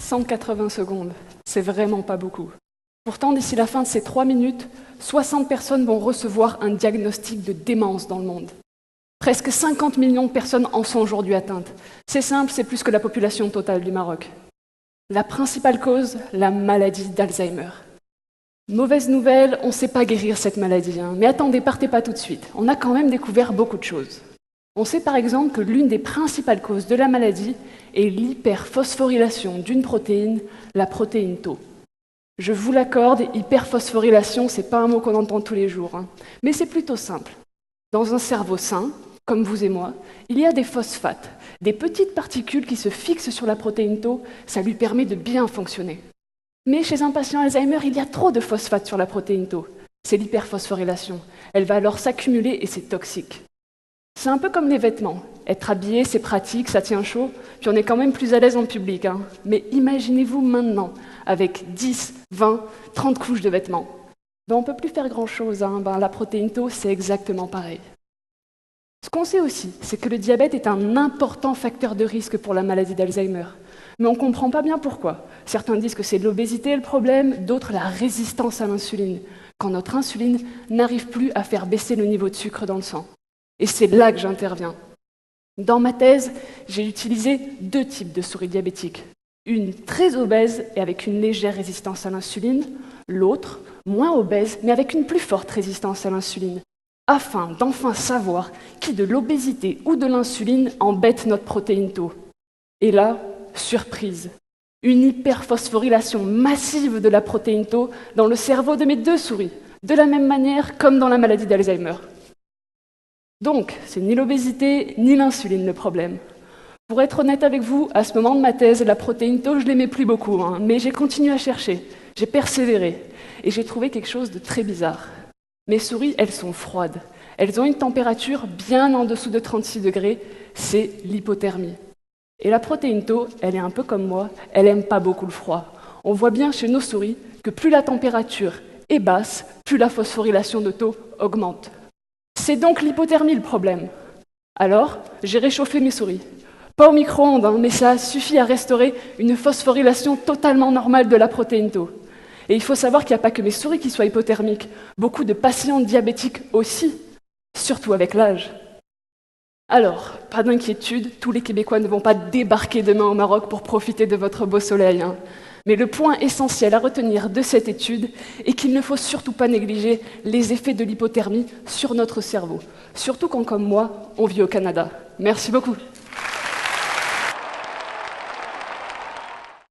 180 secondes, c'est vraiment pas beaucoup. Pourtant, d'ici la fin de ces 3 minutes, 60 personnes vont recevoir un diagnostic de démence dans le monde. Presque 50 millions de personnes en sont aujourd'hui atteintes. C'est simple, c'est plus que la population totale du Maroc. La principale cause, la maladie d'Alzheimer. Mauvaise nouvelle, on ne sait pas guérir cette maladie, mais attendez, partez pas tout de suite. On a quand même découvert beaucoup de choses. On sait par exemple que l'une des principales causes de la maladie est l'hyperphosphorylation d'une protéine, la protéine Tau. Je vous l'accorde, hyperphosphorylation, c'est pas un mot qu'on entend tous les jours, mais c'est plutôt simple. Dans un cerveau sain, comme vous et moi, il y a des phosphates, des petites particules qui se fixent sur la protéine Tau, ça lui permet de bien fonctionner. Mais chez un patient Alzheimer, il y a trop de phosphates sur la protéine Tau. C'est l'hyperphosphorylation. Elle va alors s'accumuler et c'est toxique. C'est un peu comme les vêtements. Être habillé, c'est pratique, ça tient chaud, puis on est quand même plus à l'aise en public. Mais imaginez-vous maintenant, avec 10, 20, 30 couches de vêtements. On ne peut plus faire grand-chose. La protéine Tau, c'est exactement pareil. Ce qu'on sait aussi, c'est que le diabète est un important facteur de risque pour la maladie d'Alzheimer. Mais on ne comprend pas bien pourquoi. Certains disent que c'est l'obésité le problème, d'autres la résistance à l'insuline, quand notre insuline n'arrive plus à faire baisser le niveau de sucre dans le sang. Et c'est là que j'interviens. Dans ma thèse, j'ai utilisé 2 types de souris diabétiques. Une très obèse et avec une légère résistance à l'insuline, l'autre moins obèse mais avec une plus forte résistance à l'insuline, afin d'enfin savoir qui de l'obésité ou de l'insuline embête notre protéine Tau. Et là, surprise, une hyperphosphorylation massive de la protéine Tau dans le cerveau de mes 2 souris, de la même manière comme dans la maladie d'Alzheimer. Donc, c'est ni l'obésité ni l'insuline le problème. Pour être honnête avec vous, à ce moment de ma thèse, la protéine Tau, je ne l'aimais plus beaucoup, mais j'ai continué à chercher, j'ai persévéré, et j'ai trouvé quelque chose de très bizarre. Mes souris, elles sont froides. Elles ont une température bien en dessous de 36 degrés, c'est l'hypothermie. Et la protéine Tau, elle est un peu comme moi, elle n'aime pas beaucoup le froid. On voit bien chez nos souris que plus la température est basse, plus la phosphorylation de Tau augmente. C'est donc l'hypothermie le problème. Alors, j'ai réchauffé mes souris. Pas au micro-ondes, mais ça suffit à restaurer une phosphorylation totalement normale de la protéine Tau. Et il faut savoir qu'il n'y a pas que mes souris qui soient hypothermiques, beaucoup de patients diabétiques aussi, surtout avec l'âge. Alors, pas d'inquiétude, tous les Québécois ne vont pas débarquer demain au Maroc pour profiter de votre beau soleil. Mais le point essentiel à retenir de cette étude est qu'il ne faut surtout pas négliger les effets de l'hypothermie sur notre cerveau, surtout quand, comme moi, on vit au Canada. Merci beaucoup.